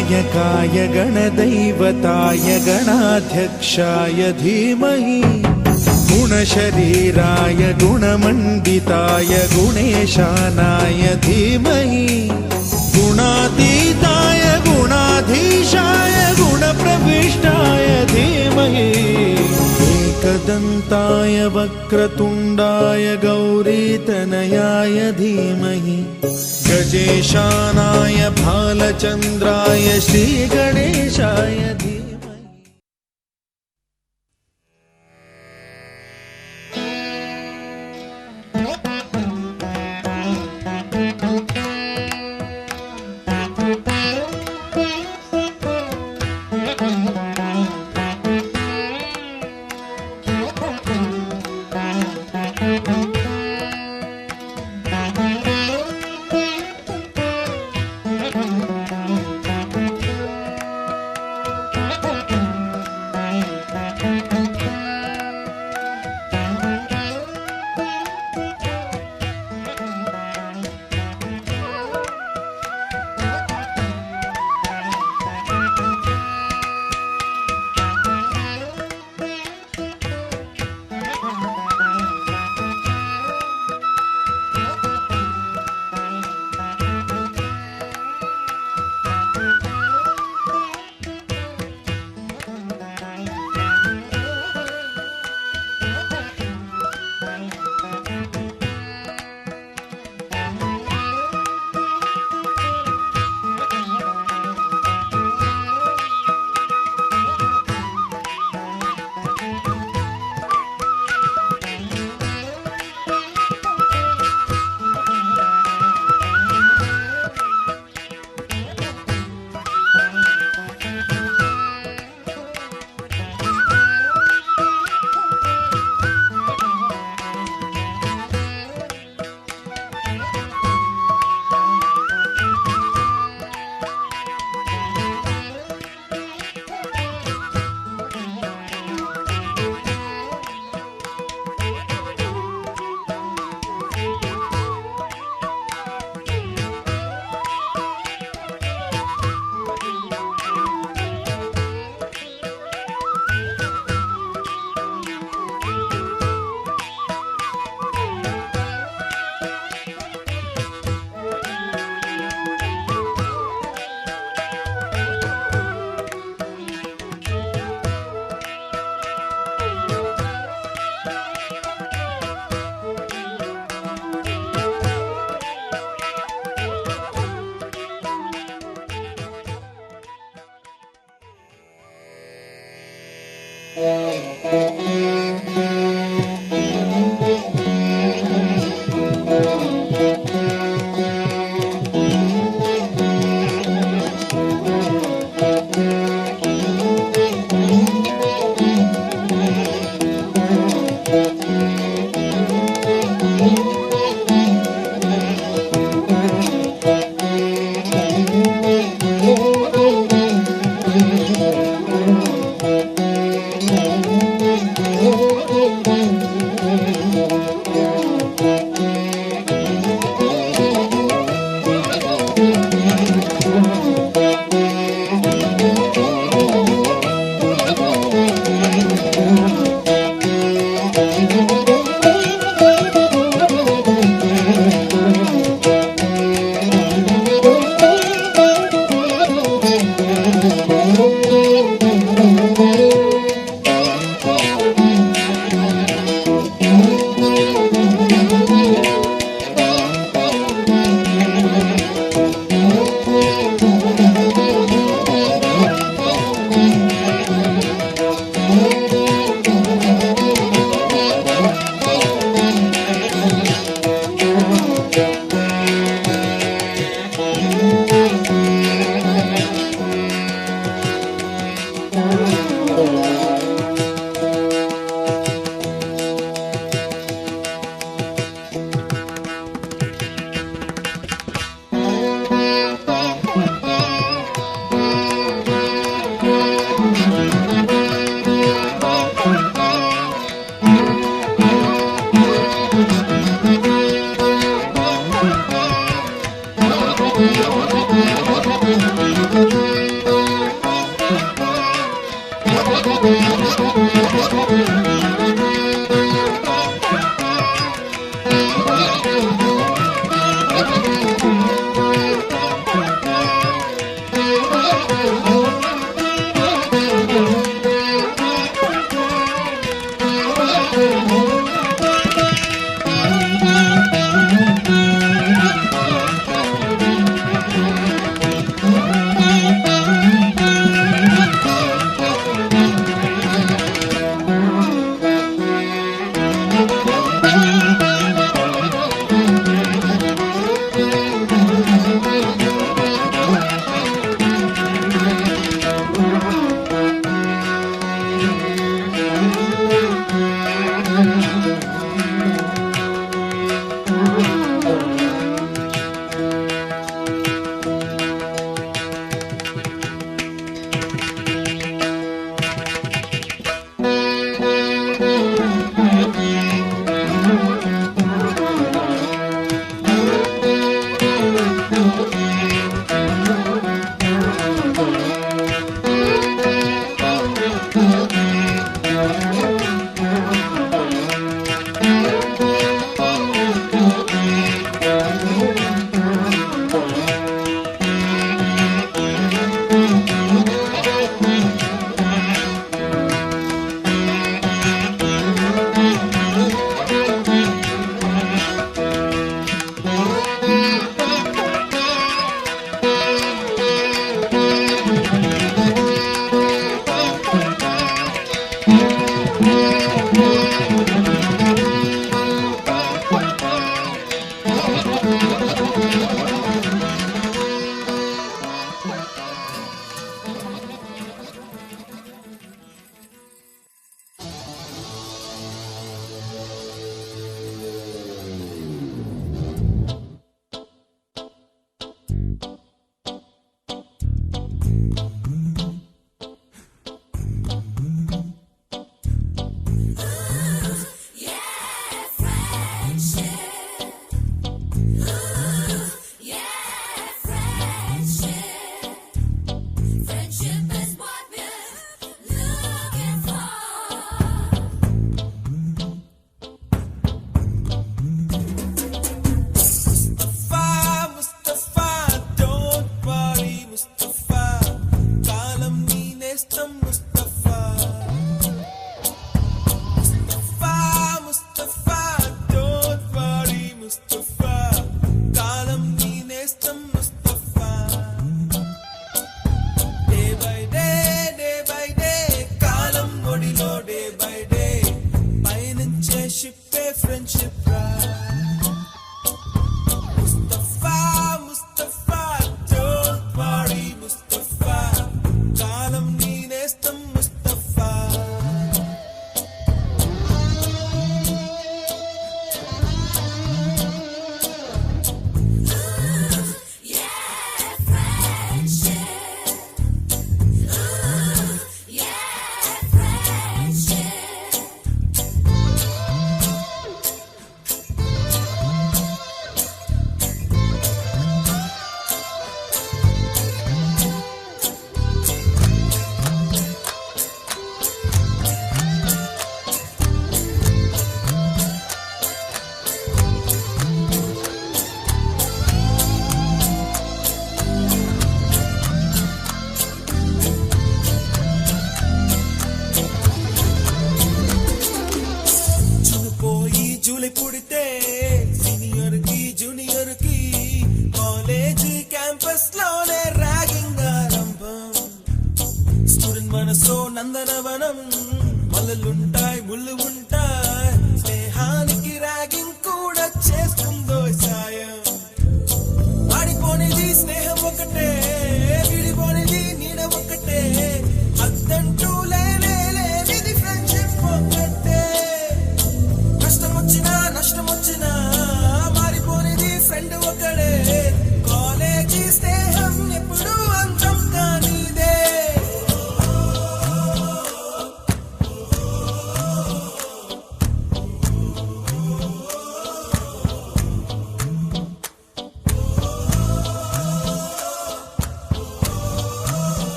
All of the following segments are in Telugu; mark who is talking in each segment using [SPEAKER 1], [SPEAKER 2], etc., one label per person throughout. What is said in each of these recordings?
[SPEAKER 1] गणनायकाय गणदैवताय गणाध्यक्षाय धीमहि गुणशरीराय गुणमण्डिताय गुणेशानाय धीमहि गुणातीताय गुणाधीशाय गुणप्रविष्टाय धीमहि एकदन्ताय वक्रतुण्डाय गौरीतनयाय धीमहि गजेशानाय भालचन्द्राय श्रीगणेशाय धीमहि।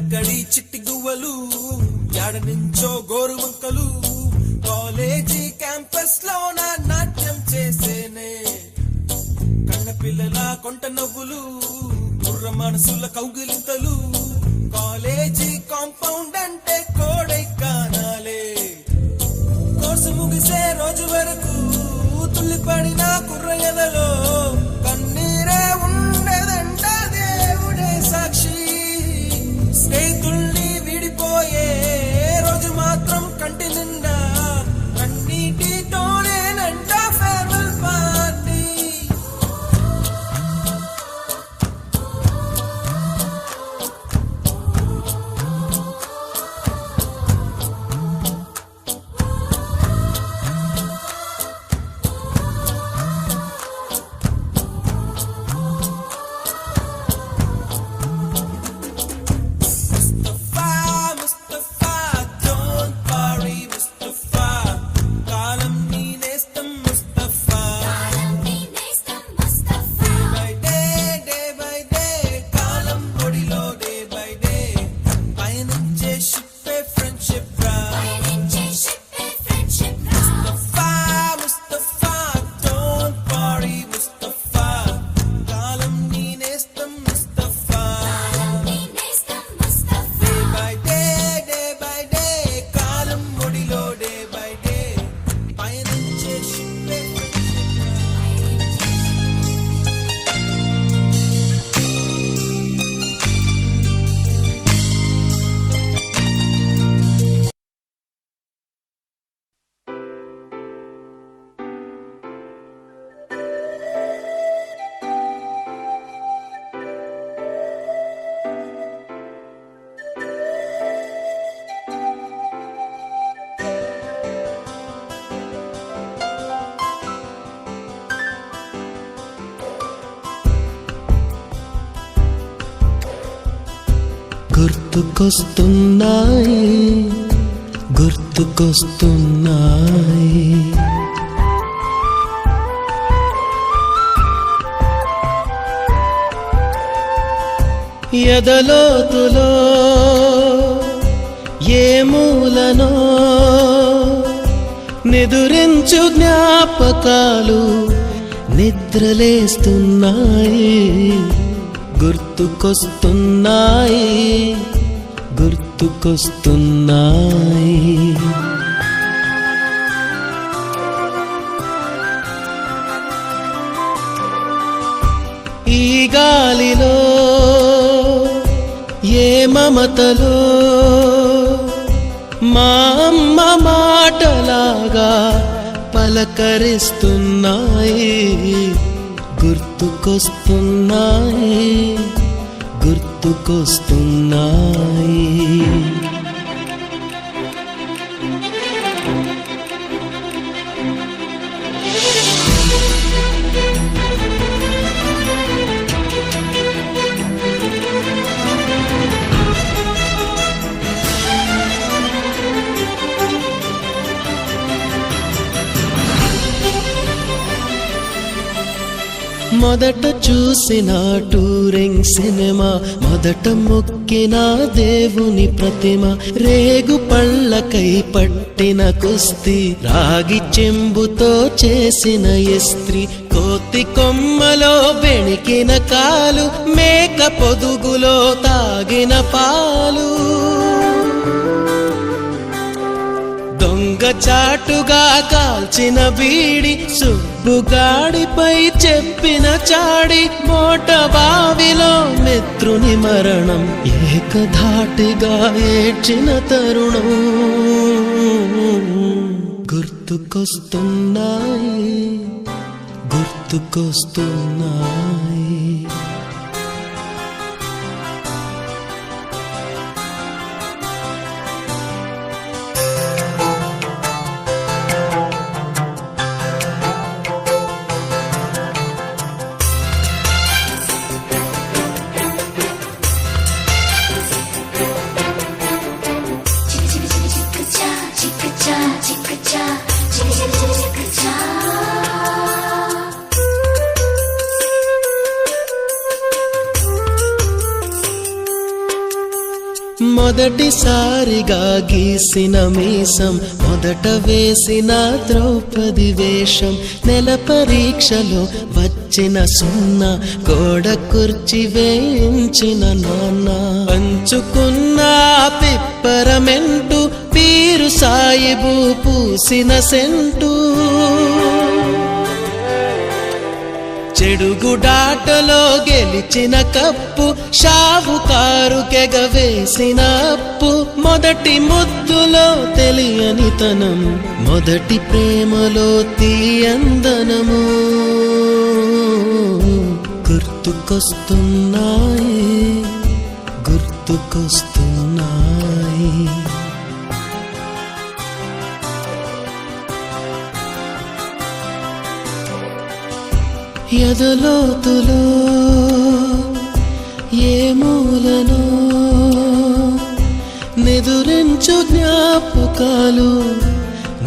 [SPEAKER 2] ఎక్కడి చిట్టి గువ్వలు యాడ నుంచో గోరు వంకలు కాలేజీ క్యాంపస్ లోన నాట్యం చేసేనే కన్న పిల్లల కొంట నవ్వులు బుర్ర మనసుల కౌగిలింతలు కాలేజీ కాంపౌండ్ అంటే కోడై కానాలే కోర్సు ముగిసే రోజు వరకు తుల్లిపడిన కుర్ర ఎదలో కన్నీరే ఉండదంట దేవుడే సాక్షి స్నేహితుల్ని విడిపోయే రోజు మాత్రం కంటి నిండా కన్నీటితోనేనంట ఫేర్వెల్ పార్టీ
[SPEAKER 1] గుర్తుకొస్తున్నాయి గుర్తుకొస్తున్నాయి ఎదలోతులో ఏ మూలనో నిదురించు జ్ఞాపకాలు నిద్రలేస్తున్నాయి గుర్తుకొస్తున్నాయి గుర్తుకొస్తున్నాయి ఈ గాలిలో ఏ మమతలో మా అమ్మ మాటలాగా పలకరిస్తున్నాయి గుర్తుకొస్తున్నాయి గుర్తుకొస్తున్నాయి మొదట చూసిన టూరింగ్ సినిమా మొదట మొక్కిన దేవుని ప్రతిమ రేగు పళ్ళకై పట్టిన కుస్తీ రాగి చెంబుతో చేసిన ఇస్త్రీ కోతి కొమ్మలో బెణికిన కాలు మేక పొదుగులో తాగిన పాలు దొంగ చాటుగా కాల్చిన బీడి సుబ్బుగాడిపై చెప్పిన చాడి మోట బావిలో మిత్రుని మరణం ఏకధాటిగా ఏడ్చిన తరుణం గుర్తుకొస్తున్నాయి గుర్తుకొస్తున్నాయి మొదటిసారిగా గీసిన మీసం, మొదట వేసిన ద్రౌపది వేషం, నెల పరీక్షలో వచ్చిన సున్నా, గోడ కుర్చీ వేయించిన నాన్న, పంచుకున్న పిప్పరమెంటు, పీరు సాయిబు పూసిన సెంటు, చెడుగుడాటలో గెలిచిన కప్పు, షావుకారు కెగవేసిన అప్పు, మొదటి ముద్దులో తెలియనితనం, మొదటి ప్రేమలో తీయందనము గుర్తుకొస్తున్నాయి, గుర్తుకొస్తున్నాయి. ఎదలోతులో ఏ మూలనో నిదురించు జ్ఞాపకాలు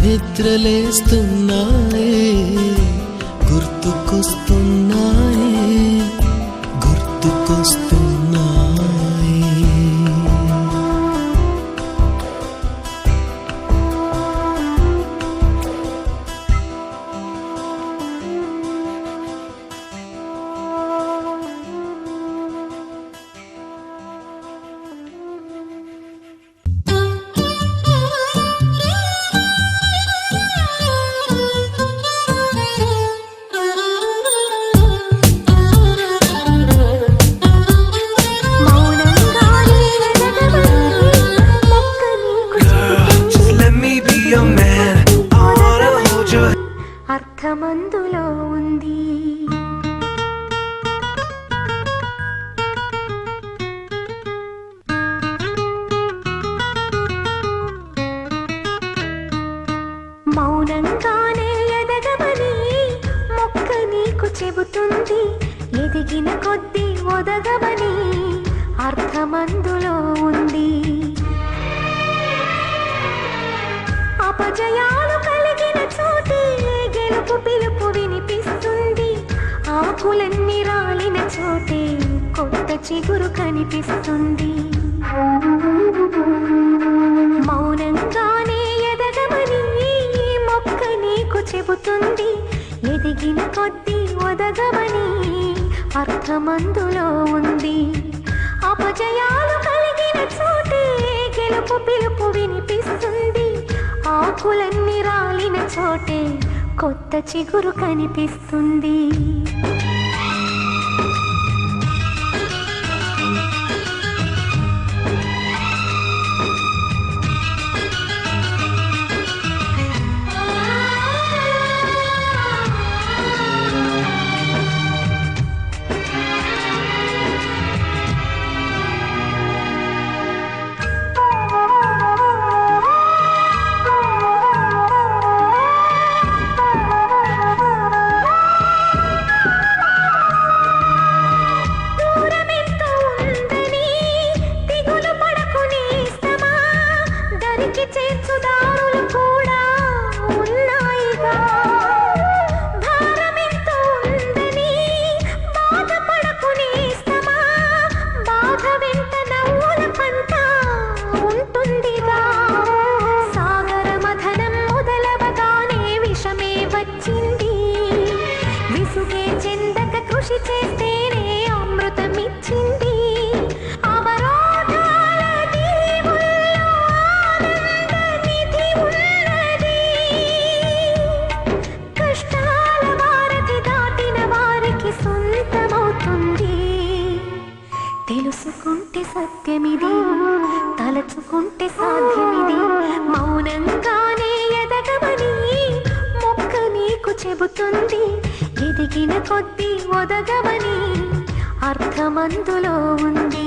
[SPEAKER 1] నిద్రలేస్తున్నాయి, గుర్తుకొస్తున్నాయి, గుర్తుకొస్తున్నాయి.
[SPEAKER 3] అర్థమందులో ఉంది. మౌనంగానే ఎదగమని మొక్క నీకు చెబుతుంది, ఎదిగిన కొద్దీ ఒదగమని అర్థమందులో ఉంది. అపజయాలు కలిగిన చోటే గెలుపు పిలుపు వినిపిస్తుంది, ఆకులన్నీ రాలిన చోటే కొత్త చిగురు కనిపిస్తుంది. మౌనంగానే ఎదగమని మొక్క నీకు చెబుతుంది, ఎదిగిన కొద్దీ ఒదగమని అర్థమందులో ఉంది. అపజయాలు కలిగిన చోటే గెలుపు పిలుపు వినిపిస్తుంది, ఆకులన్నీ రాలిన చోటే కొత్త చిగురు కనిపిస్తుంది. తెలుసుకుంటే సత్యమిది, తలచుకుంటే సాధ్యమిది. మౌనంగానే ఎదగమని మొక్క నీకు చెబుతుంది, ఎదిగిన కొద్దీ ఒదగమని అర్థమందులో ఉంది.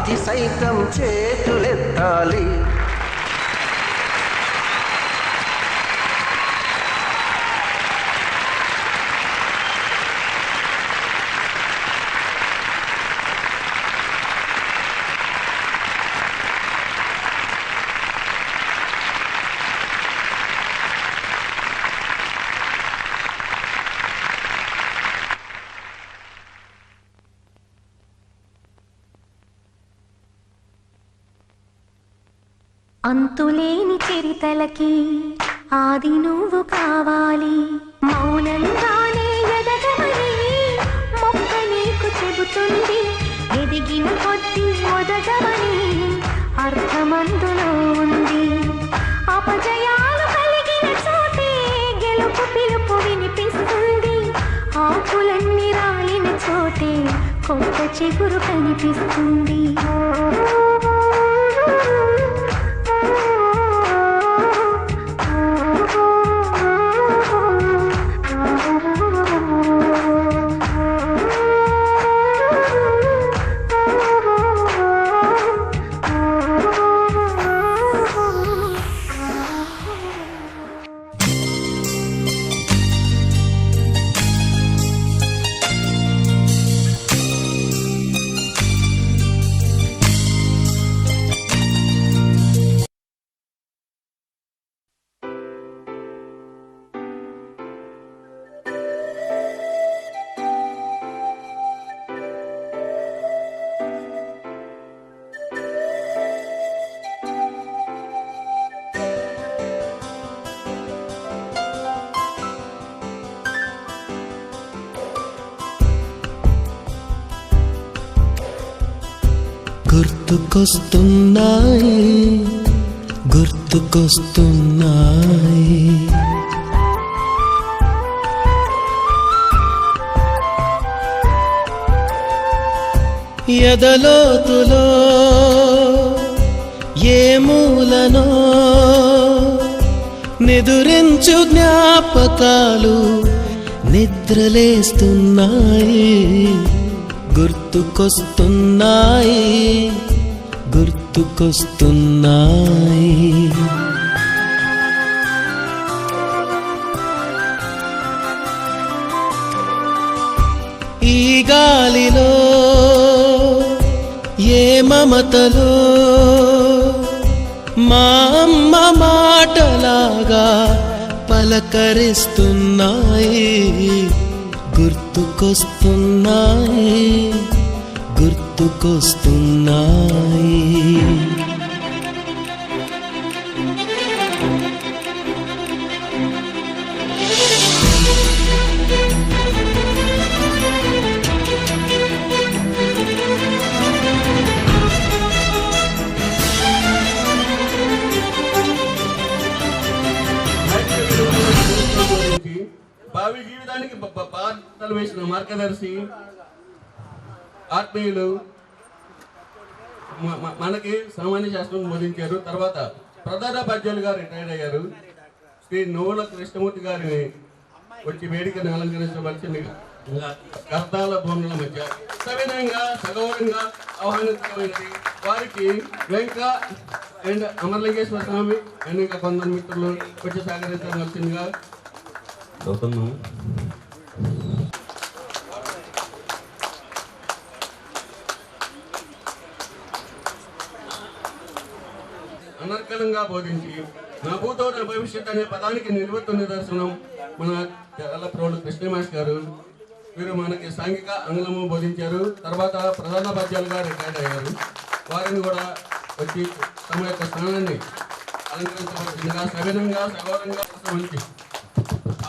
[SPEAKER 4] విధి సైతం చేతులెత్తాలి.
[SPEAKER 3] అంతులేని చరితలకి ఆది నువ్వు కావాలి. మౌనంగానే ఎదగమని మొక్క నీకు చెబుతుంది. ఎదిగిన కొద్ది ఒదగమని అర్థమందులో ఉంది. అపజయాలు కలిగిన చోటే గెలుపు పిలుపు వినిపిస్తుంది. ఆకులన్నీ రాలిన చోటే కొత్త చిగురు కనిపిస్తుంది.
[SPEAKER 1] గుర్తుకొస్తున్నాయి గుర్తుకొస్తున్నాయి ఎదలోతులో ఏ మూలనో నిదురించు జ్ఞాపకాలు నిద్రలేస్తున్నాయి. గుర్తుకొస్తున్నాయి గుర్తుకొస్తున్నాయి. ఈ గాలిలో ఏ మమతలో మా అమ్మ మాటలాగా పలకరిస్తున్నాయి. గుర్తుకొస్తున్నాయి గుర్తుకొస్తున్నాయి.
[SPEAKER 5] భావి జీవితానికి బాటలు వేసిన మార్గదర్శి ఆత్మీయులు మనకి సామాన్య శాస్త్రం బోధించారు. తర్వాత ప్రధానోపాధ్యాయులుగా రిటైర్ అయ్యారు. శ్రీ నోవుల కృష్ణమూర్తి గారిని వచ్చి వేదికను అలంకరించవలసిందిగా కర్తాల భూముల మధ్య సవినయంగా సగౌరవంగా ఆహ్వానించబడినది. వారికి వెంక అండ్ అమరలింగేశ్వర స్వామి అండ్ ఇంకా కొందరు మిత్రులు వచ్చి సహకరించవలసిందిగా అవుతున్నాము. అనర్గళంగా బోధించి నా భూతో నా భవిష్యత్ అనే పదానికి నిలువెత్తు నిదర్శనం మన తెల్లప్రోలు కృష్ణ మాస్టర్ గారు. వీరు మనకి సాంఘిక ఆంగ్లము బోధించారు. తర్వాత ప్రధానోపాధ్యాయులుగా రిటైర్ అయ్యారు. వారిని కూడా వచ్చి తమ యొక్క స్థానాన్ని అలంకరించవలసిందిగా సవినంగా సగౌరవంగా మంచి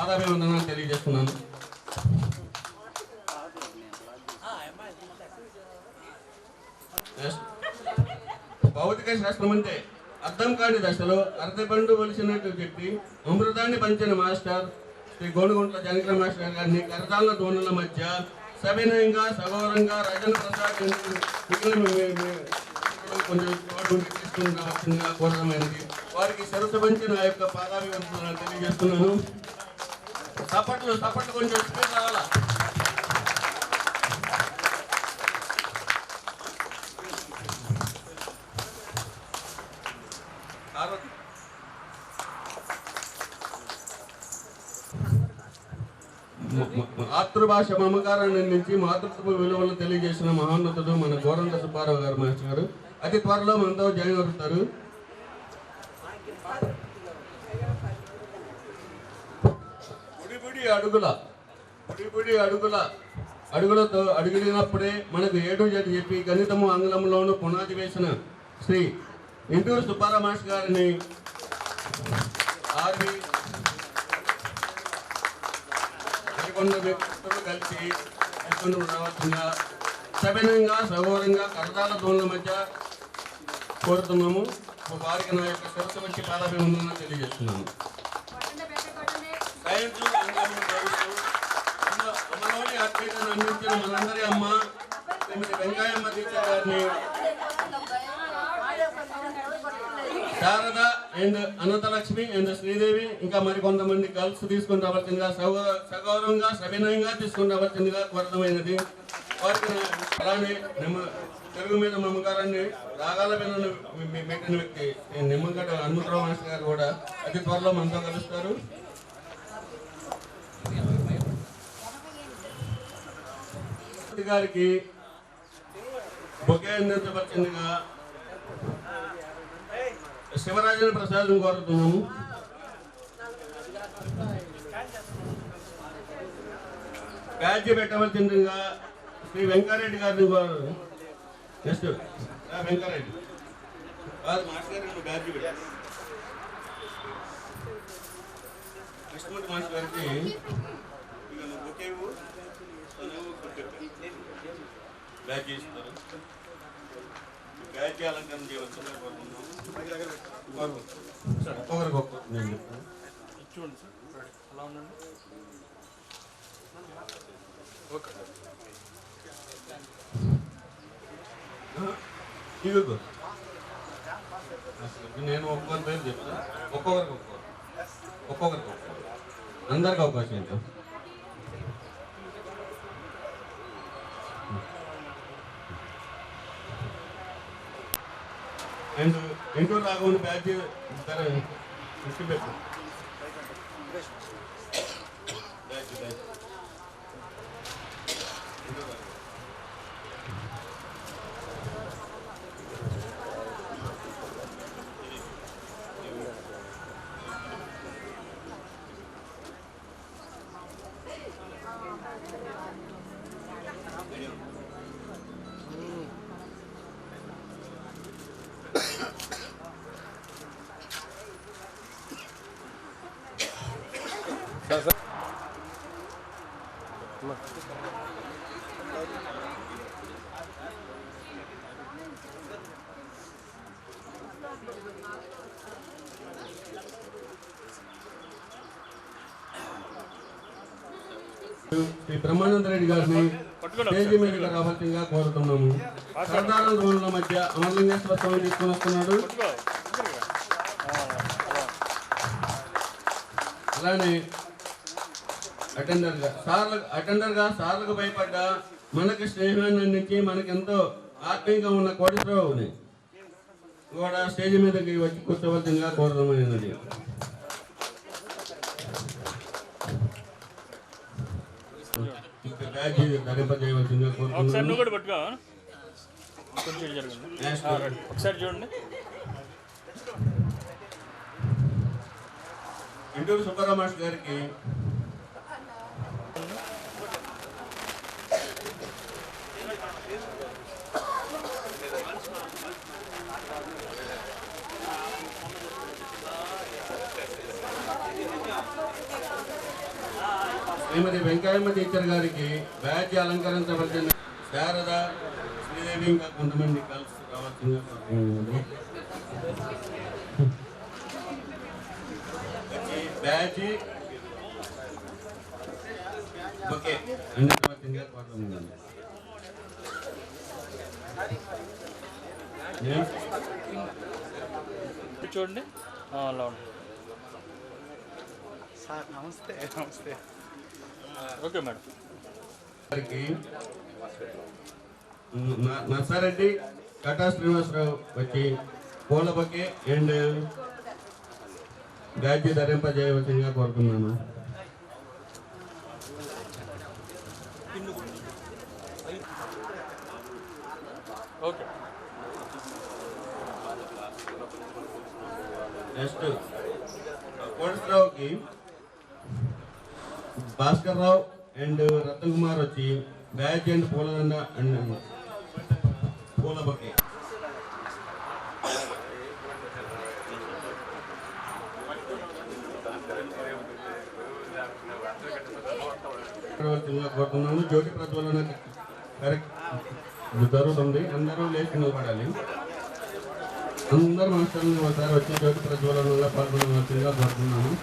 [SPEAKER 5] ఆదాభివందనాలు తెలియజేస్తున్నాను. భౌతిక శాస్త్రం అంటే అర్థం కాని దశలో అర్థపండు వలిసినట్టు చెప్పి అమృతాన్ని పంచిన మాస్టర్ శ్రీ గోనుగుంట్ల జనకర మాస్టర్ గారిని కరతాల ధ్వనుల మధ్య సవినయంగా సగౌరవంగా రజన ప్రసాద్ కొంచెం తీసుకుని కోరమైనది. వారికి సరస్సు పంచి నా యొక్క పాదాభివందనాలు తెలియజేస్తున్నాను. సపట్లు కొంచెం స్పీడ్ రావాలా. మాతృభాష మమకారాన్ని అందించి మాతృత్వ విలువలు తెలియజేసిన మహోన్నతుడు మన గోరంట సుబ్బారావు గారు మాస్టర్ గారు అతి త్వరలో మనతో జాయిన్ అవుతారు. బుడి అడుగులతో అడుగుడినప్పుడే మనకు ఏడు జడి చెప్పి గణితము ఆంగ్లంలోనూ పునాది వేసిన శ్రీ ఇంటూరు సుబ్బారావు మాస్టర్ గారిని ఆర్వి వ్యక్తులు కలిసి రావాల్సిందిగా సభ్యంగా సగౌరవంగా కరదాల దోన్ల మధ్య కోరుతున్నాము. వారికి నా యొక్క శిరస్సు వచ్చి పాదాభివందన తెలియజేస్తున్నాము. అమ్మలోని ఆత్మీయతను అందించిన మనందరి అమ్మ శ్రీమతి వెంకయ్యమ్మ టీచర్ గారిని శారద అండ్ అనంతలక్ష్మి అండ్ శ్రీదేవి ఇంకా మరికొంతమంది గర్ల్స్ తీసుకుని రావాల్సిందిగా సగౌరవంగా సవినయంగా తీసుకుని రావాల్సిందిగా కోరడమైనది. వారికి అలానే తెలుగు మీద మమకారాన్ని రాగాల మీద పెట్టిన వ్యక్తి నిమ్మగడ్డ హనుమంతరావు మాస్టర్ గారు కూడా అతి త్వరలో మనతో కలుస్తారు. గారికి బొకే అందించవలసిందిగా శివరాజన్ ప్రసాద్ కోరుతున్నాము. బ్యాడ్జి పెట్టవలసిందిగా శ్రీ వెంకారెడ్డి గారిని నెక్స్ట్ వెంకారెడ్డి మాస్టర్ గారికి బ్యాడ్జి పెట్టారు. కృష్ణమూర్తి మాస్టర్ గారికి బొకేవు బ్యాడ్జి ఇస్తారు. బ్యాడ్జి అలంకరణ చేయవలసిందిగా కోరుతున్నాము. ఒక్కొక్కరికి ఒక్కొక్క నేను చెప్తాను. చూడండి సార్ అలా ఉండండి. ఓకే ఇదిగో నేను ఒక్కొక్కరి పేరు చెప్తాను. ఒక్కొక్కరికి అందరికి అవకాశం ఏంటో అండ్ ఇంటూ రాఘవన్ బ్యాడ్జి పెట్టు. శ్రీ బ్రహ్మానంద రెడ్డి గారిని స్టేజీ మీదకి రావాల్సిందిగా కోరుతున్నాము. సరదాల రోజుల మధ్య అమరలింగేశ్వర స్వామి తీసుకుని వస్తున్నాడు. అలానే అటెండర్గా సార్లకు భయపడ్డ మనకి స్నేహాన్ని అందించి మనకెంతో ఆత్మీయంగా ఉన్న కోటేశ్వరరావుని కూడా స్టేజ్ మీదకి వచ్చి కూర్చోవలసిందిగా కోరడమైనది. ధరింపజేయవలసిందిగా కోరుతున్నాను.
[SPEAKER 6] ఒకసారి చూడండి.
[SPEAKER 5] ఇంటూరు సుబ్బారావు మాస్టర్ గారికి శ్రీమతి వెంకయ్యమ్మ టీచర్ గారికి బ్యాడ్జి అలంకరించవలసిన శారద శ్రీదేవి ఇంకా కొంతమంది కలిసి రావాల్సిందిగా బ్యాడ్జి ఓకే అందించవలసిందిగా కోరుతున్నాను.
[SPEAKER 6] చూడండి అలా ఉంది
[SPEAKER 7] సార్. నమస్తే. నమస్తే.
[SPEAKER 6] Okay madam.
[SPEAKER 5] గారికి నర్సారెడ్డి కటా శ్రీనివాసరావు వచ్చి పూల బొకే అండ్ బ్యాడ్జి ధరింపజేయవలసిందిగా కోరుతున్నాను.
[SPEAKER 6] ఓకే.
[SPEAKER 5] నెక్స్ట్ కోటరావుకి భాస్కర్ రావు అండ్ రతన్ కుమార్ వచ్చి బ్యాచ్ అండ్ పూలదండ అండ్ పూల బొకే. కోరుతున్నాము. జ్యోతి ప్రజ్వలన కరెక్ట్ జరుగుతుంది. అందరూ లేచి నిలబడాలి. అందరూ మాస్టర్లు ఒకసారి వచ్చి జ్యోతి ప్రజ్వలనలో పాల్గొనవలసిందిగా కోరుతున్నాము.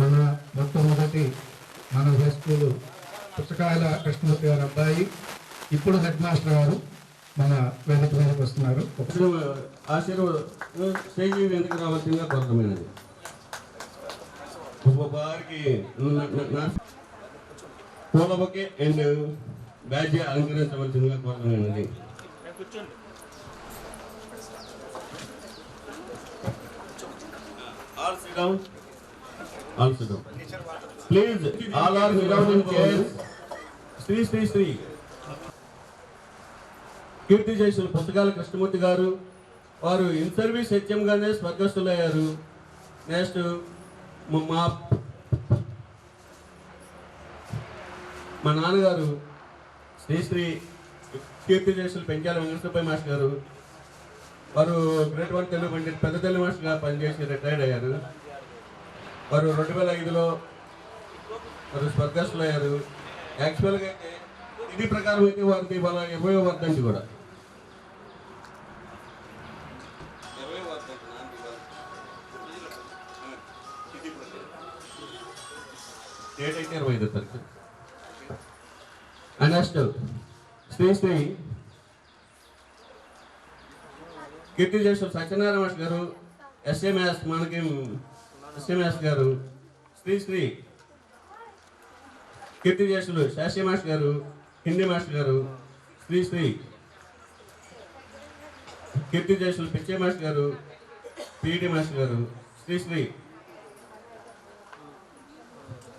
[SPEAKER 8] మన మొట్టమొదటి మన హై స్కూలు పుస్తకాల కృష్ణమూర్తి గారు అబ్బాయి, ఇప్పుడు హెడ్ మాస్టర్ గారు మన వేదిక మీదకి వస్తున్నారు.
[SPEAKER 5] స్టేజ్ వెనక రావాల్సిందిగా కోరమైనది. వారికి పూల బొకే అండ్ బ్యాడ్జ్ అలంకరించవలసిందిగా కోరమైనది.
[SPEAKER 6] కూర్చోండి.
[SPEAKER 5] All sit down. All sit down. Please, all are sit down in chairs. Shri కీర్తి చేసిన పుస్తకాల కృష్ణమూర్తి గారు, వారు ఇన్ సర్వీస్ హెచ్ఎంగానే స్వర్గస్థులయ్యారు. నెక్స్ట్ మా నాన్నగారు శ్రీ కీర్తి చేసిన పెంచాల వెంకటేశ్వరపై మాస్టర్ గారు, వారు గ్రేట్ 1 తెలుగు పండిట్ పెద్ద తెలుగు మాస్టర్గా పనిచేసి రిటైర్డ్ అయ్యారు. వారు 2005లో వారు స్వర్గస్థులు అయ్యారు. యాక్చువల్గా అయితే ఇది ప్రకారం అయితే వారికి వాళ్ళ 20వ వర్ధంతి కూడా. డేట్ అయితే 25వ తారీఖు. నెక్స్ట్ శ్రీ కీర్తి చేసిన సత్యనారాయణ మాస్టర్ గారు, ఎస్ఎంఎస్ మనకి ఎస్ఎంఎస్ గారు, శ్రీ కీర్తి చేసులు శాస్త్రి మాస్టర్ గారు, హిందీ మాస్టర్ గారు, శ్రీ కీర్తి చేసులు పిచ్చే మాస్టర్ గారు, పిఈడి మాస్టర్ గారు, శ్రీ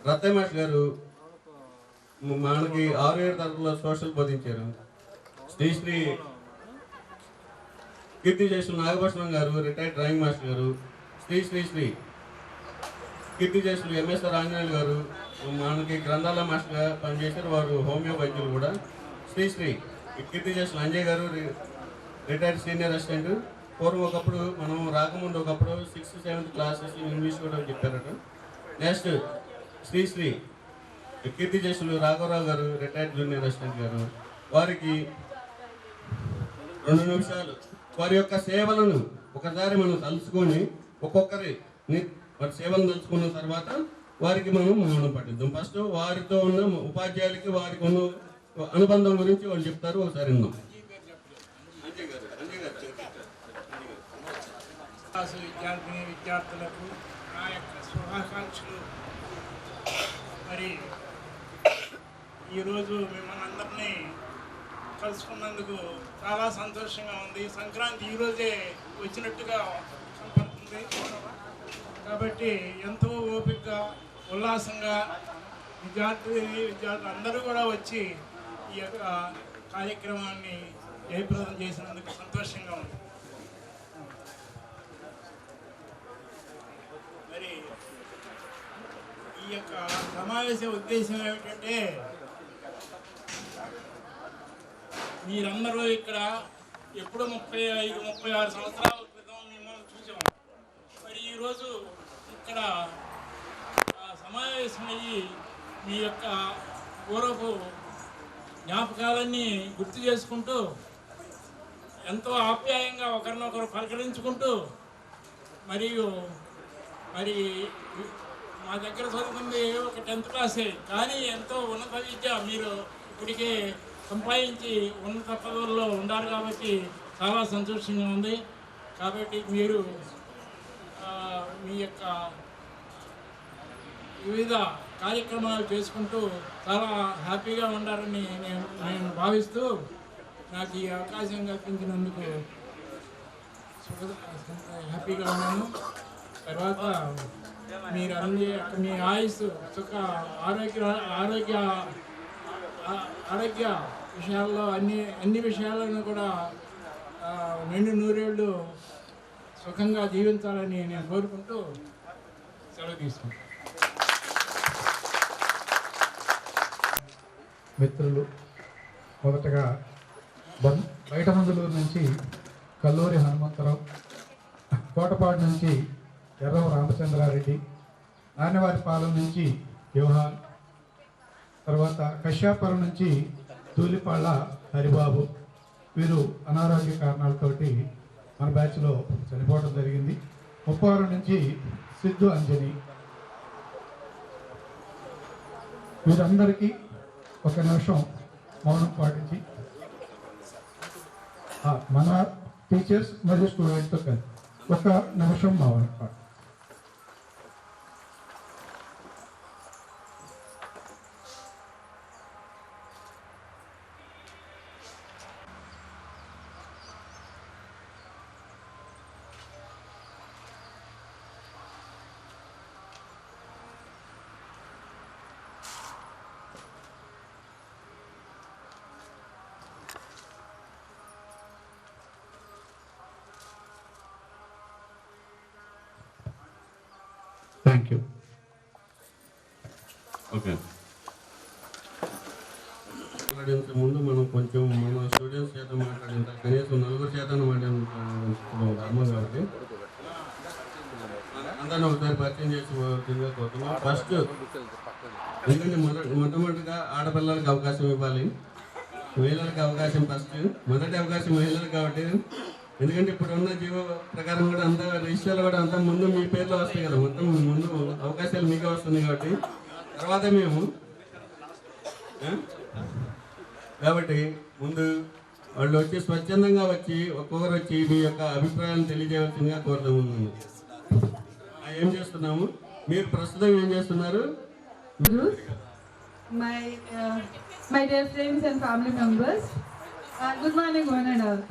[SPEAKER 5] రత్తయ్య మాస్టర్ గారు మనకి 6-7 తరగతిలో సోషల్ బోధించారు. శ్రీ కీర్తి చేసిన నాగభూషణం గారు, రిటైర్డ్ డ్రాయింగ్ మాస్టర్ గారు, శ్రీ కీర్తి చేసిన ఎంఎస్ఆర్ ఆంజనేయులు గారు మనకి గ్రంథాల మాస్టర్గా పనిచేశారు. వారు హోమియో వైద్యులు కూడా. శ్రీ కీర్తి చేసిన అంజయ్ గారు, రిటైర్డ్ సీనియర్ అసిస్టెంట్. పూర్వం ఒకప్పుడు మనం రాకముందు ఒకప్పుడు 6th 7th క్లాసెస్ ఇంగ్లీష్ కూడా చెప్పారట. నెక్స్ట్ శ్రీ కీర్తి చేసులు రాఘవరావు గారు, రిటైర్డ్ జూనియర్ అసిస్టెంట్ గారు. వారికి 2 నిమిషాలు వారి యొక్క సేవలను ఒకసారి మనం తలుచుకొని ఒక్కొక్కరి వారి సేవలను తలుచుకున్న తర్వాత వారికి మనం మౌనం పట్టిద్దాం. ఫస్ట్ వారితో ఉన్న ఉపాధ్యాయులకి వారికి ఉన్న అనుబంధం గురించి వాళ్ళు చెప్తారు. ఒకసారి విన్నాం.
[SPEAKER 9] విద్యార్థులకు నా యొక్క శుభాకాంక్షలు. మరి ఈరోజు మిమ్మల్ని అందరినీ కలుసుకున్నందుకు చాలా సంతోషంగా ఉంది. సంక్రాంతి ఈరోజే వచ్చినట్టుగా కనపడుతుంది. కాబట్టి ఎంతో ఓపికగా ఉల్లాసంగా విద్యార్థులు అందరూ కూడా వచ్చి ఈ యొక్క కార్యక్రమాన్ని జయప్రదం చేసినందుకు సంతోషంగా ఉంది. మరి ఈ యొక్క సమావేశ ఉద్దేశం ఏమిటంటే, మీరందరూ ఇక్కడ ఎప్పుడో 35-36 సంవత్సరాల క్రితం మిమ్మల్ని చూసాం. మరి ఈరోజు ఇక్కడ సమావేశమయ్యి మీ యొక్క పూర్వపు జ్ఞాపకాలన్నీ గుర్తు చేసుకుంటూ ఎంతో ఆప్యాయంగా ఒకరినొకరు పలకరించుకుంటూ మరియు మరి మా దగ్గర చదువుకుంది ఒక 10th క్లాసే, కానీ ఎంతో ఉన్నత విద్య మీరు ఇప్పటికే సంపాదించి ఉన్నత పదవుల్లో ఉన్నారు కాబట్టి చాలా సంతోషంగా ఉంది. కాబట్టి మీరు మీ యొక్క వివిధ కార్యక్రమాలు చేసుకుంటూ చాలా హ్యాపీగా ఉండాలని నేను భావిస్తూ నాకు ఈ అవకాశం కల్పించినందుకు హ్యాపీగా ఉన్నాను. తర్వాత మీరు మీ ఆయుస్సు సుఖ ఆరోగ్య విషయాల్లో అన్ని విషయాలను కూడా నిండు నూరేళ్ళు సుఖంగా జీవించాలని నేను కోరుకుంటూ సెలవు తీసుకుంటాను.
[SPEAKER 8] మిత్రులు, మొదటగా బయట మందులూరు నుంచి కల్లూరి హనుమంతరావు, కోటపాడు నుంచి ఎర్రవ రామచంద్రారెడ్డి, నాన్నవారిపాలెం నుంచి యోహాన్, తర్వాత కశ్యాపురం నుంచి తూలిపాళ్ళ హరిబాబు. వీరు అనారోగ్య కారణాలతోటి మన బ్యాచ్లో చనిపోవడం జరిగింది. ముప్పవరం నుంచి సిద్ధు అంజని. వీరందరికీ ఒక నిమిషం మౌనం పాటించి మన టీచర్స్ మరియు స్టూడెంట్తో కలిసి ఒక నిమిషం మౌనం పాటి. Thank you.
[SPEAKER 5] ఓకే, మాట్లాడేంత ముందు మనం కొంచెం మన స్టూడెంట్స్ చేత మాట్లాడేంత కనీసం 4 చేత మాట్లాడేంత ధర్మం కాబట్టి అందరినీ ఒకసారి పరిచయం చేసుకోవాల్సిందిగా కోరుతున్నాం. ఫస్ట్ ఎందుకంటే మొట్టమొదటిగా ఆడపిల్లలకు అవకాశం ఇవ్వాలి, మహిళలకు అవకాశం ఫస్ట్, మొదటి అవకాశం మహిళలకు కాబట్టి. ఎందుకంటే ఇప్పుడు ఉన్న జీవో ప్రకారం కూడా అంతా రిజిస్టర్లు కూడా అంతా ముందు మీ పేర్లో వస్తాయి కదా, మొత్తం ముందు అవకాశాలు మీకే వస్తుంది కాబట్టి తర్వాత మేము కాబట్టి ముందు వాళ్ళు వచ్చి స్వచ్ఛందంగా వచ్చి ఒక్కొక్కరు వచ్చి మీ యొక్క అభిప్రాయాలను తెలియజేయవలసిందిగా కోరుతాము. ఏం చేస్తున్నాము, మీరు ప్రస్తుతం ఏం చేస్తున్నారు?
[SPEAKER 10] My dear friends and family members, good morning one and all.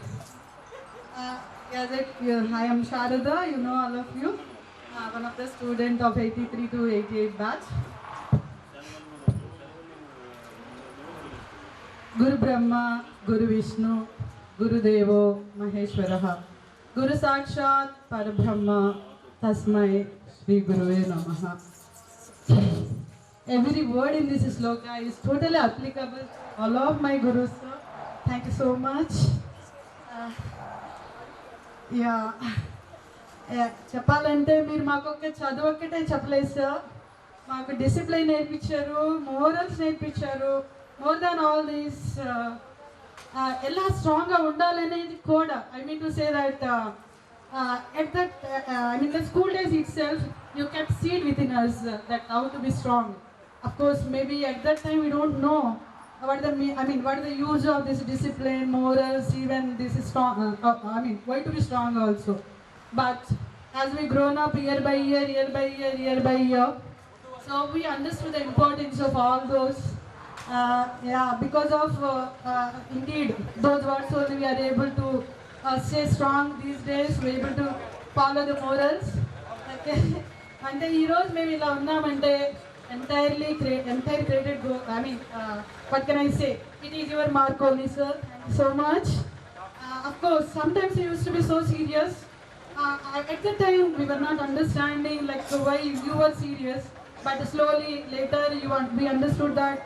[SPEAKER 10] I am Sharada, you know all of you, one of the student of 83 to 88 batch. Guru Brahma, Guru Vishnu, Guru Devo Maheshwaraha, Guru Sakshat Parabrahma, Tasmai Shri Guruve Namaha. Every word in this sloka is totally applicable to all of my gurus, sir. Thank you so much. చెప్పాలంటే మీరు మాకు ఒక చదువు ఒక్కటే చెప్పలేదు సార్, మాకు డిసిప్లిన్ నేర్పించారు, మోరల్స్ నేర్పించారు. మోర్ దాన్ ఆల్ దీస్ ఎలా స్ట్రాంగ్గా ఉండాలనేది కూడా, I mean to say that at that I mean the school days itself you kept seed within us that how to be strong. Of course maybe at that time we don't know what is the use of this discipline, morals, even this is strong why to be strong also. But as we grown up year by year, so we understood the importance of all those Yeah, because of indeed those words only we are able to stay strong these days. We're able to follow the morals. Okay. అంటే ఈరోజు మేము ఇలా ఉన్నామంటే entirely created what can I say, it is your mark only, sir. Thank you so much. Of course sometimes we used to be so serious. At the time we were not understanding like why you were serious, but slowly later we understood that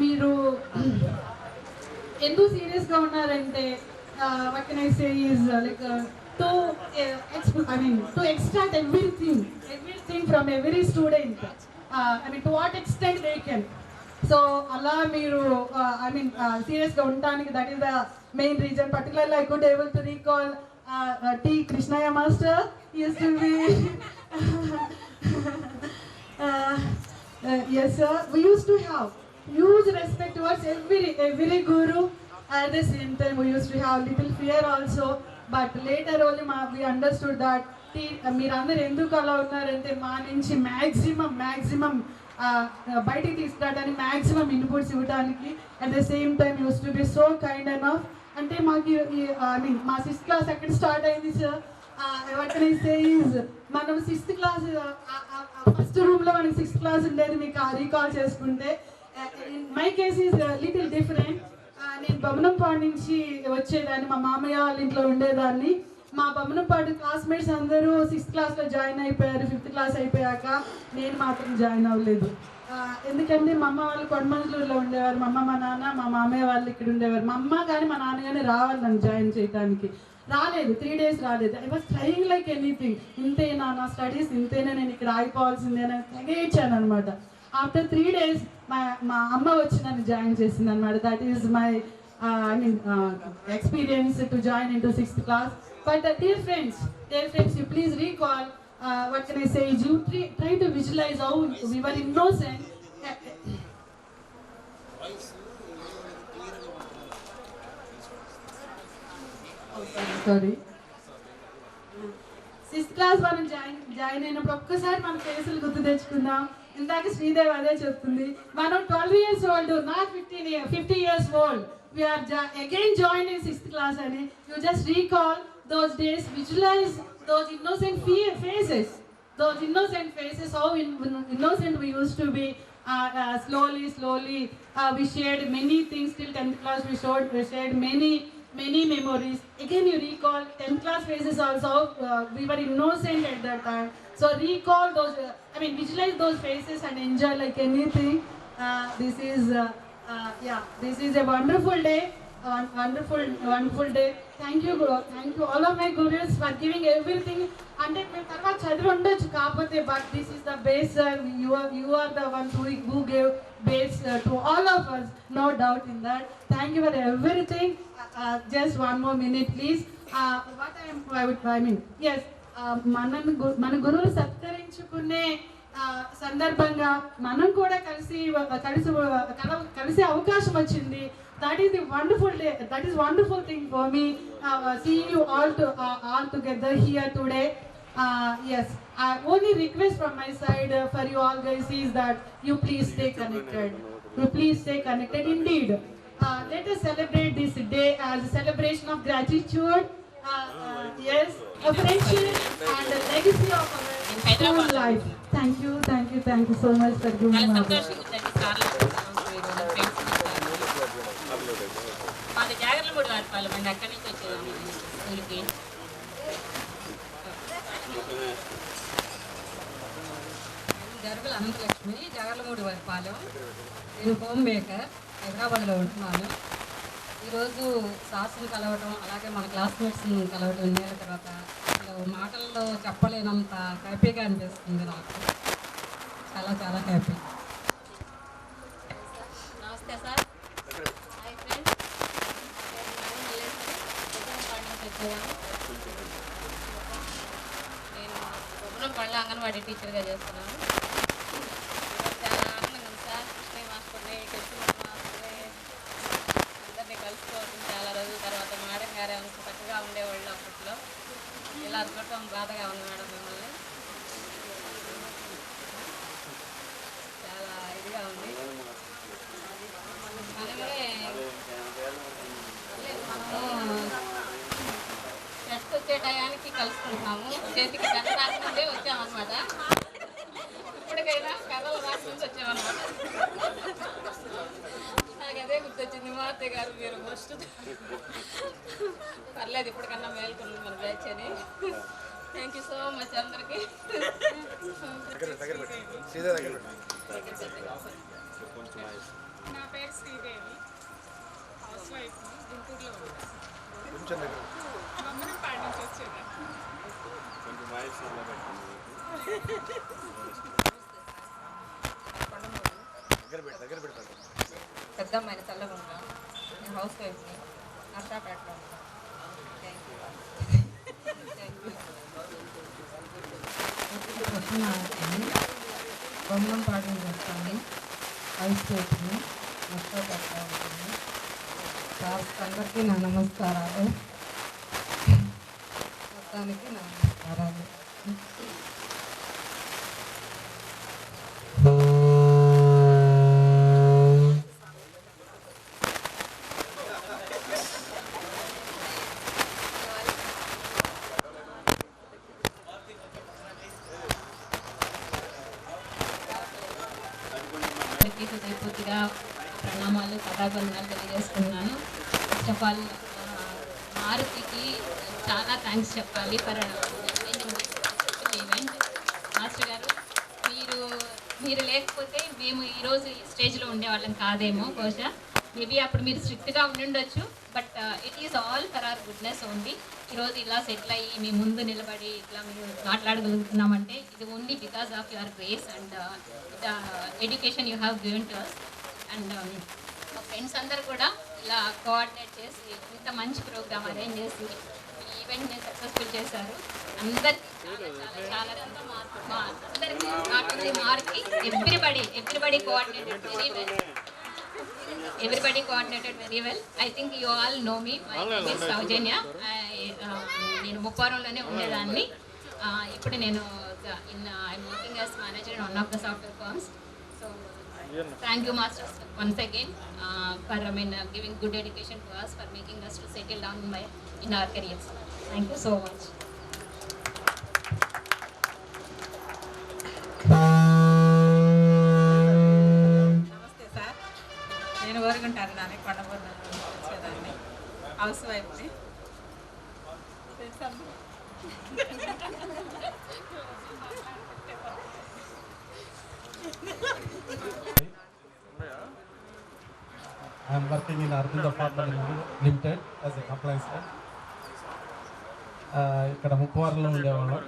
[SPEAKER 10] మీరు ఎందుకు సీరియస్గా ఉన్నారంటే what can I say is to extract everything from every student, to what extent they can. So అలా మీరు సీరియస్గా ఉండడానికి that is the main reason. Particularly I could able to recall T. Krishnaya master used to be yes sir, we used to have huge respect towards every guru. At the same time we used to have little fear also, but later only we understood that మీరందరూ ఎందుకు అలా ఉన్నారంటే మా నుంచి మ్యాక్సిమం బయటికి తీసుకురావడానికి మ్యాక్సిమం ఇన్పుట్స్ ఇవ్వడానికి. At the same time use to be so kind enough. అంటే మాకు మా 6th క్లాస్ ఎక్కడ స్టార్ట్ అయింది sir, what can I say is మనం 6th క్లాస్ ఫస్ట్ రూమ్లో మనకి 6th క్లాస్ ఉండేది మీకు రీకాల్ చేసుకుంటే. My case is little different. నేను బొమ్మనంపాడు నుంచి వచ్చేదాన్ని, మా మామయ్య వాళ్ళ ఇంట్లో ఉండేదాన్ని. మా బొమ్మనంపాడు క్లాస్మేట్స్ అందరూ 6th క్లాస్లో జాయిన్ అయిపోయారు. 5th క్లాస్ అయిపోయాక నేను మాత్రం జాయిన్ అవ్వలేదు. ఎందుకంటే మా అమ్మ వాళ్ళు కొండమంజూరులో ఉండేవారు. మా అమ్మ మా నాన్న మా మామయ్య వాళ్ళు ఇక్కడ ఉండేవారు. మా అమ్మ కానీ మా నాన్న కానీ రావాలి నన్ను జాయిన్ చేయడానికి. రాలేదు, 3 days రాలేదు. I was trying like anything. ఇంతేనా నా స్టడీస్, ఇంతేనా నేను ఇక్కడ ఆగిపోవాల్సిందేనని తెగ ఇచ్చాను అనమాట. ఆఫ్టర్ 3 days మా అమ్మ వచ్చి నన్ను జాయిన్ చేసింది అనమాట. That is my experience to join into 6th class. But dear friends, you please recall, what can I say, you try to visualize how we were innocent. Sorry. 6th class మనం జాయిన్ అయినప్పుడు ఒక్కసారి మన ఫేసులు గుర్తు తెచ్చుకుందాం. ఇందాక శ్రీదేవి అదే చెప్తుంది, మనం 12 years old, not 50 years old. We are again joined in 6th class and you just recall those days, visualize those innocent faces, how innocent we used to be. Slowly we shared many things. Till 10th class we shared many memories. Again you recall 10th class faces also. We were innocent at that time, so recall those, visualize those faces and enjoy like anything. This is a wonderful day, wonderful day. Thank you all of my gurus for giving everything. అంటే మేము తర్వాత చదివి ఉండొచ్చు కాకపోతే, but this is the base, sir. You are the one who gave base to all of us, no doubt in that. Thank you for everything. Just one more minute please. Yes, మన గురువులు సత్కరించుకునే సందర్భంగా మనం కూడా కలిసే అవకాశం వచ్చింది. That is the wonderful day. That is wonderful thing for me. Seeing you all together here today. Yes, only request from my side for you all guys is that you please stay connected. Indeed, let us celebrate this day as a celebration of gratitude. Yes, a friendship and a legacy of our school life. Thank you so much for giving me.
[SPEAKER 11] మాది జాగర్లమూడి వారిపాలెం అండి, అక్కడి నుంచి వచ్చేదాన్ని స్కూల్కి. జరుగుల అనంతలక్ష్మి, జాగర్లమూడి వారిపాలెం. నేను హోమ్ మేకర్, హైదరాబాద్లో ఉంటున్నాను. ఈరోజు సార్స్ని కలవటం, అలాగే మన క్లాస్మేట్స్ని కలవటం నేల తర్వాత అసలు మాటల్లో చెప్పలేనంత హ్యాపీగా అనిపిస్తుంది నాకు. చాలా హ్యాపీ.
[SPEAKER 12] నమస్తే సార్. హాయ్ ఫ్రెండ్స్, నేను బొమ్మనంపల్లి అంగన్వాడీ టీచర్గా చేస్తున్నాను. చాలా ఆనందంగా ఉంది సార్. కృష్ణయ్య మాస్టర్ని, కృష్ణమూర్తి మాస్టర్ని అందరినీ కలుసుకోవడం చాలా రోజుల తర్వాత. మేడం గారు అంత చక్కగా ఉండేవాళ్ళు అప్పట్లో. ఇలా చూడటం బాధగా ఉంది మేడం మిమ్మల్ని. చాలా ఇదిగా ఉంది. అందరికీ కలుసుకుంటున్నాము. చేతికి పెద్ద రాకముందే వచ్చామన్నమాట. ఇప్పటికైనా కథలు రాకముందు వచ్చామన్నమాట. నాకు అదే గుర్తొచ్చింది, మా అత్తయ్య గారు మీరు ఫస్ట్ పర్లేదు ఇప్పటికన్నా మేల్కొల్లు మన బ్యాచ్ అని. థ్యాంక్ యూ సో మచ్ అందరికీ.
[SPEAKER 11] నా పేరు శ్రీదేవి, హౌస్ వైఫ్, గుంటూరులో మమ్మల్ని పాటించి వచ్చేది.
[SPEAKER 12] పెద్ద అమ్మాయిని చల్లగుంట, నేను హౌస్ వైఫ్ని, నర్సాపేటలో ఉంటాను. Thank you.
[SPEAKER 10] బొమ్మం పాటలు చేస్తాను, హౌస్ వైఫ్ని, నర్సాపేటలో ఉంటుంది. అందరికీ నా నమస్కారాలు. మొత్తానికి నా నమస్కారాలు.
[SPEAKER 12] హృదయపూర్తిగా ప్రణామాలు, కథాబంధనాలు తెలియజేస్తున్నాను. ఫస్ట్ ఆఫ్ ఆల్ మారుతికి చాలా థ్యాంక్స్ చెప్పాలి ఫర్ ఈవెంట్. మాస్టర్ గారు, మీరు లేకపోతే మేము ఈరోజు ఈ స్టేజ్లో ఉండేవాళ్ళం కాదేమో. బహుశా మేబీ అప్పుడు మీరు స్ట్రిక్ట్గా ఉండుండొచ్చు, but it is all for our goodness only. ఈరోజు ఇలా సెటిల్ అయ్యి మీ ముందు నిలబడి ఇట్లా మీరు మాట్లాడగలుగుతున్నామంటే ఇది only because of your grace and the education you have given to us. And మా ఫ్రెండ్స్ అందరూ కూడా ఇలా కోఆర్డినేట్ చేసి ఇంత మంచి ప్రోగ్రామ్ అరేంజ్ చేసి ఈ ఈవెంట్ని సక్సెస్ఫుల్ చేశారు. అందరికీ చాలా చాలా అందరికీ నాట్ ఓన్లీ మార్కి everybody coordinated very well. Everybody coordinated very well. I think you all know me. My name is Saujanya. నేను ముప్పారంలోనే ఉండేదాన్ని. ఇప్పుడు నేను I'm working as manager in one of the software firms. So thank you masters once again for giving good education to us, for making us to settle down in our careers. Thank you so much.
[SPEAKER 11] నేను ఊరుకుంటాను దాన్ని కొండపూర్ వచ్చేదాన్ని, హౌస్ వైఫ్ని.
[SPEAKER 8] I am working in Arvind Pharma Limited as a compliance head. ఇక్కడ ముప్పవారంలో ఉండేవాళ్ళం.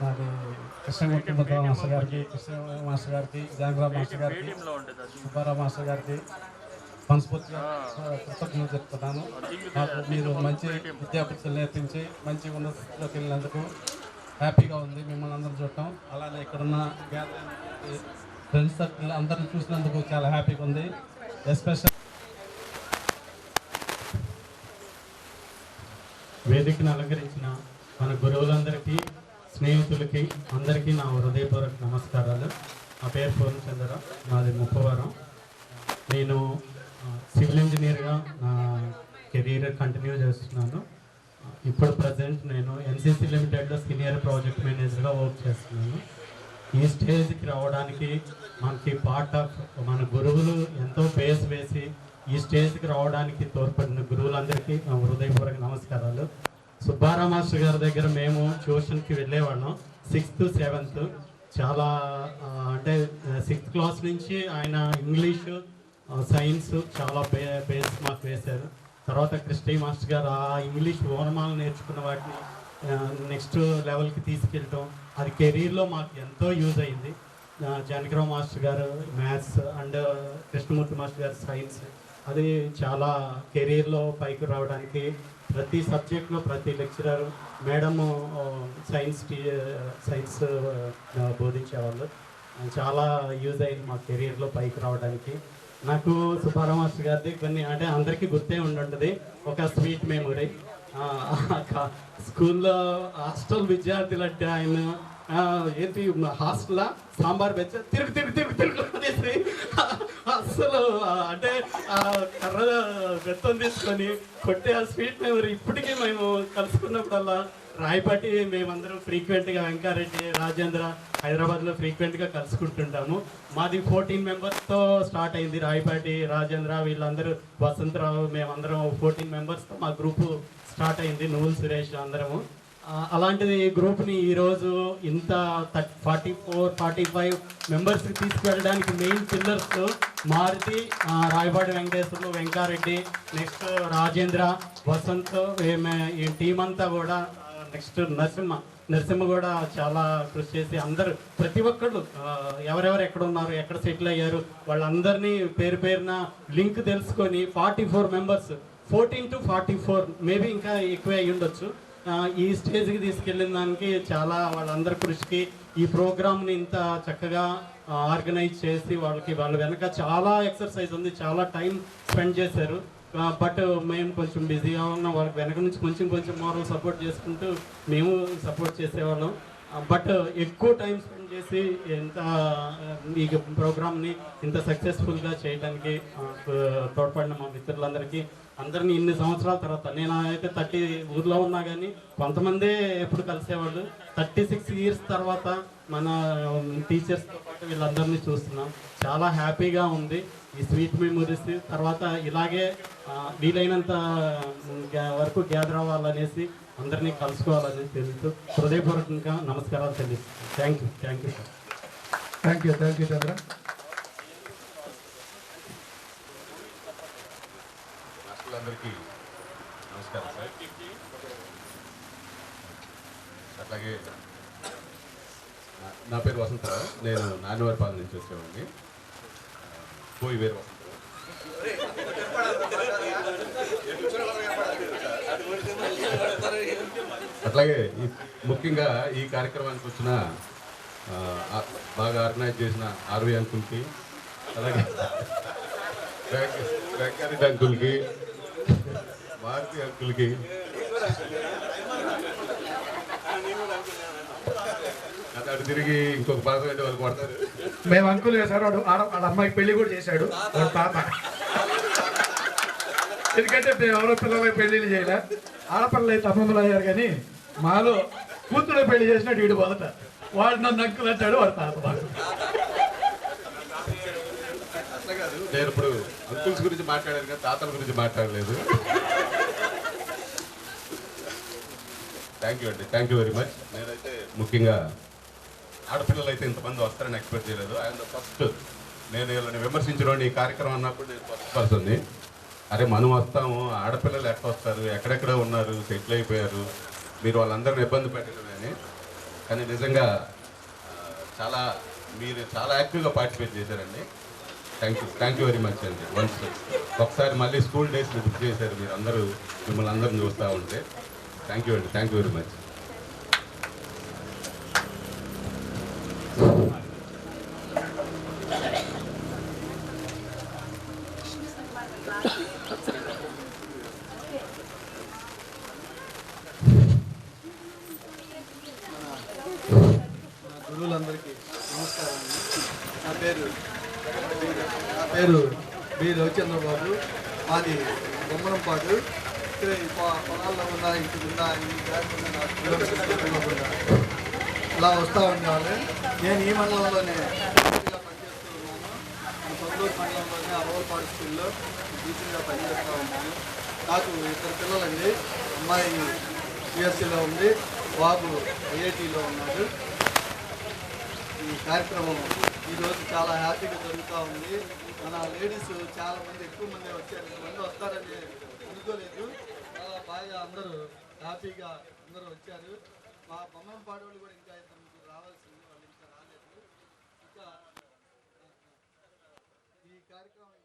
[SPEAKER 8] మాది కృష్ణమూర్తి మాస్టర్ గారికి, కృష్ణ మాస్టర్ గారికి, జాంగ్రామ్ మాస్టర్ గారికి, సుబ్బారావు మాస్టర్ గారికి మనస్ఫూర్తిగా కృతజ్ఞతలు చెప్తున్నాను. నాకు మీరు మంచి విద్యాబుద్ధులు నేర్పించి మంచి ఉన్నతిలోకి వెళ్ళినందుకు హ్యాపీగా ఉంది మిమ్మల్ని అందరూ చూడటం. అలానే ఇక్కడున్న ఫ్రెండ్స్ సర్కిల్ అందరిని చూసినందుకు చాలా హ్యాపీగా ఉంది. ఎస్పెషల్ వేదికను అలంకరించిన మన గురువులందరికీ, స్నేహితులకి అందరికీ నా హృదయపూర్వక నమస్కారాలు. నా పేరు పూర్ణచంద్ర, నాది ముప్పవరం. నేను సివిల్ ఇంజనీర్గా నా కెరీర్ కంటిన్యూ చేస్తున్నాను. ఇప్పుడు ప్రజెంట్ నేను ఎన్సీసీ లిమిటెడ్లో సీనియర్ ప్రాజెక్ట్ మేనేజర్గా వర్క్ చేస్తున్నాను. ఈ స్టేజ్కి రావడానికి మనకి పార్ట్ ఆఫ్ మన గురువులు ఎంతో బేస్ వేసి ఈ స్టేజ్కి రావడానికి తోడ్పడిన గురువులందరికీ నా హృదయపూర్వక నమస్కారాలు. సుబ్బారావు మాస్టర్ గారి దగ్గర మేము ట్యూషన్కి వెళ్ళేవాళ్ళం 6th 7th. చాలా అంటే 6th క్లాస్ నుంచి ఆయన ఇంగ్లీషు, సైన్స్ చాలా బేస్ మాకు వేశారు. తర్వాత కృష్ణ మాస్టర్ గారు ఆ ఇంగ్లీష్ ఓనమాలు నేర్చుకున్న వాటిని నెక్స్ట్ లెవెల్కి తీసుకెళ్ళటం, అది కెరీర్లో మాకు ఎంతో యూజ్ అయింది. జానకిరావు మాస్టర్ గారు మ్యాథ్స్ అండ్ కృష్ణమూర్తి మాస్టర్ గారు సైన్స్, అది చాలా కెరీర్లో పైకి రావడానికి ప్రతి సబ్జెక్ట్లో ప్రతి లెక్చరర్ మేడము సైన్స్ బోధించేవాళ్ళు. చాలా యూజ్ అయింది మా కెరీర్లో పైకి రావడానికి. నాకు సుబ్బారావు మాస్టర్ గారిది కొన్ని అంటే అందరికీ గుర్తే ఉండుంటుంది ఒక స్వీట్ మెమొరీ. స్కూల్లో హాస్టల్ విద్యార్థులు అంటే ఆయన ఏంటి హాస్టల్లో సాంబార్ వెచ్చ తిరుగు అనేసి అసలు అంటే ఆ కర్ర బెత్తం తీసుకొని కొట్టే ఆ స్వీట్ మెమరీ ఇప్పటికీ మేము కలుసుకున్నప్పుడల్లా రాయపాటి మేమందరం ఫ్రీక్వెంట్గా వెంకారెడ్డి రాజేంద్ర హైదరాబాద్లో ఫ్రీక్వెంట్గా కలుసుకుంటుంటాము. మాది 14 మెంబర్స్తో స్టార్ట్ అయింది. రాయపాటి రాజేంద్ర వీళ్ళందరూ వసంతరావు మేమందరం 14 మెంబర్స్తో మా గ్రూపు స్టార్ట్ అయింది. నువ్వులు సురేష్ అందరము. అలాంటిది గ్రూప్ని ఈరోజు ఇంత 44-45 మెంబర్స్కి తీసుకువెళ్ళడానికి main pillars Maruti, Rayapati Venkateswarlu, Venkareddy, next Rajendra, Vasant, ఈ టీం అంతా కూడా, నెక్స్ట్ నరసింహ కూడా చాలా కృషి చేసి అందరూ ప్రతి ఒక్కళ్ళు ఎవరెవరు ఎక్కడ ఉన్నారు, ఎక్కడ సెటిల్ అయ్యారు వాళ్ళందరినీ పేరు పేరున లింక్ తెలుసుకొని 44 మెంబర్స్ 14 to 44 మేబీ ఇంకా ఎక్కువే అయ్యి ఉండొచ్చు. ఈ స్టేజ్కి తీసుకెళ్ళిన దానికి చాలా వాళ్ళందరి కృషికి ఈ ప్రోగ్రామ్ని ఇంత చక్కగా ఆర్గనైజ్ చేసి వాళ్ళ వెనక చాలా ఎక్సర్సైజ్ ఉంది, చాలా టైం స్పెండ్ చేశారు. బట్ మేము కొంచెం బిజీగా ఉన్నాం. వాళ్ళకి వెనక నుంచి కొంచెం మోరల్ సపోర్ట్ చేసుకుంటూ మేము సపోర్ట్ చేసేవాళ్ళం. బట్ ఎక్కువ టైం స్పెండ్ చేసి ఈ ప్రోగ్రామ్ని ఇంత సక్సెస్ఫుల్గా చేయడానికి తోడ్పడిన మా మిత్రులందరికీ అందరినీ ఇన్ని సంవత్సరాల తర్వాత, నేను అయితే 30 ఊర్లో ఉన్నా కానీ కొంతమందే ఎప్పుడు కలిసేవాళ్ళు. 36 ఇయర్స్ తర్వాత మన టీచర్స్తో పాటు వీళ్ళందరినీ చూస్తున్నాం. చాలా హ్యాపీగా ఉంది. ఈ స్వీట్ మెమరీస్ తర్వాత ఇలాగే వీలైనంత వరకు గ్యాదర్ అవ్వాలనేసి అందరినీ కలుసుకోవాలని తెలుస్తూ హృదయపూర్వకంగా నమస్కారాలు తెలుస్తాను. Thank you sir.
[SPEAKER 13] Thank you Chandra.
[SPEAKER 5] అందరికీ నమస్కారం సార్. అట్లాగే నా పేరు వసంతరావు, నేను నాన్నవారిపాలెం నుంచి వచ్చేవాడిని. పోయి వేరు వసంతరావు. అట్లాగే ముఖ్యంగా ఈ కార్యక్రమానికి వచ్చిన బాగా ఆర్గనైజ్ చేసిన ఆర్వి అంకుల్కి, అలాగే వెంకరెడ్డి అంకుల్కి, మారుతి అంకుల్కి, అటు తిరిగి ఇంకొక పదవి అంటే వాళ్ళు కొడతారు.
[SPEAKER 13] మేము అంకుల్ వేశారు. వాళ్ళ అమ్మాయికి పెళ్లి కూడా చేశాడు వాళ్ళ తాత. ఎందుకంటే మేము ఎవరో పిల్లలకి పెళ్లిళ్ళు చేయలే, ఆడపిల్లలు అయితే అమ్మమ్మలు అయ్యారు. కానీ మాలో కూతురు పెళ్లి చేసినట్టు వీడు మొదట వాడు నన్ను అంకులు అంటాడు, వాడు తాత మాకు.
[SPEAKER 5] అట్లా కాదు, నేను ఇప్పుడు అంకుల్స్ గురించి మాట్లాడాను కానీ తాతల గురించి మాట్లాడలేదు. థ్యాంక్ యూ అండి, థ్యాంక్ యూ వెరీ మచ్. నేనైతే ముఖ్యంగా ఆడపిల్లలు అయితే ఇంతమంది వస్తారని ఎక్స్పెక్ట్ చేయలేదు. ఆయన ఫస్ట్ నేను వీళ్ళని విమర్శించడం ఈ కార్యక్రమం అన్నప్పుడు నేను ఫస్ట్ పర్సన్ని. అరే మనం వస్తాము, ఆడపిల్లలు ఎక్కడ వస్తారు, ఎక్కడెక్కడ ఉన్నారు, సెటిల్ అయిపోయారు, మీరు వాళ్ళందరిని ఇబ్బంది పెట్టడమే అని. కానీ నిజంగా మీరు చాలా యాక్టివ్గా పార్టిసిపేట్ చేశారండి. థ్యాంక్ యూ వెరీ మచ్ అండి. ఒకసారి మళ్ళీ స్కూల్ డేస్ని బుక్ చేశారు మీరు అందరూ, మిమ్మల్ని అందరిని చూస్తూ ఉంటే. థ్యాంక్ యూ అండి, థ్యాంక్ యూ వెరీ మచ్.
[SPEAKER 14] గురువులందరికీ నమస్కారం. నా పేరు బి రవిచంద్రబాబు. మాది బొమ్మనంపాడు. ఇక్కడ పొలాల్లో ఉన్న ఇంటి కింద ఇలా వస్తూ ఉండేవాళ్ళు. నేను ఈ మండలంలోనే పనిచేస్తూ ఉన్నాను. మన తొందూరు మండలంలోనే అరవలపాడు స్కూల్లో టీచర్గా పనిచేస్తూ ఉన్నాను. నాకు 2 పిల్లలండి. అమ్మాయి యూఎస్సీలో ఉంది, బాబు ఐఐటీలో ఉన్నాడు. ఈ కార్యక్రమం ఈరోజు చాలా హ్యాపీగా జరుగుతూ ఉంది. మన లేడీస్ చాలామంది, ఎక్కువ మంది వచ్చారు. ఇంతమంది వస్తారని అనుకోలేదు. చాలా బాగా అందరూ హ్యాపీగా అందరూ వచ్చారు. మా బొమ్మనంపాడు వాళ్ళు కూడా ఇంకా 2 రావాల్సింది, వాళ్ళు ఇంకా రాలేదు. ఇంకా ఈ కార్యక్రమం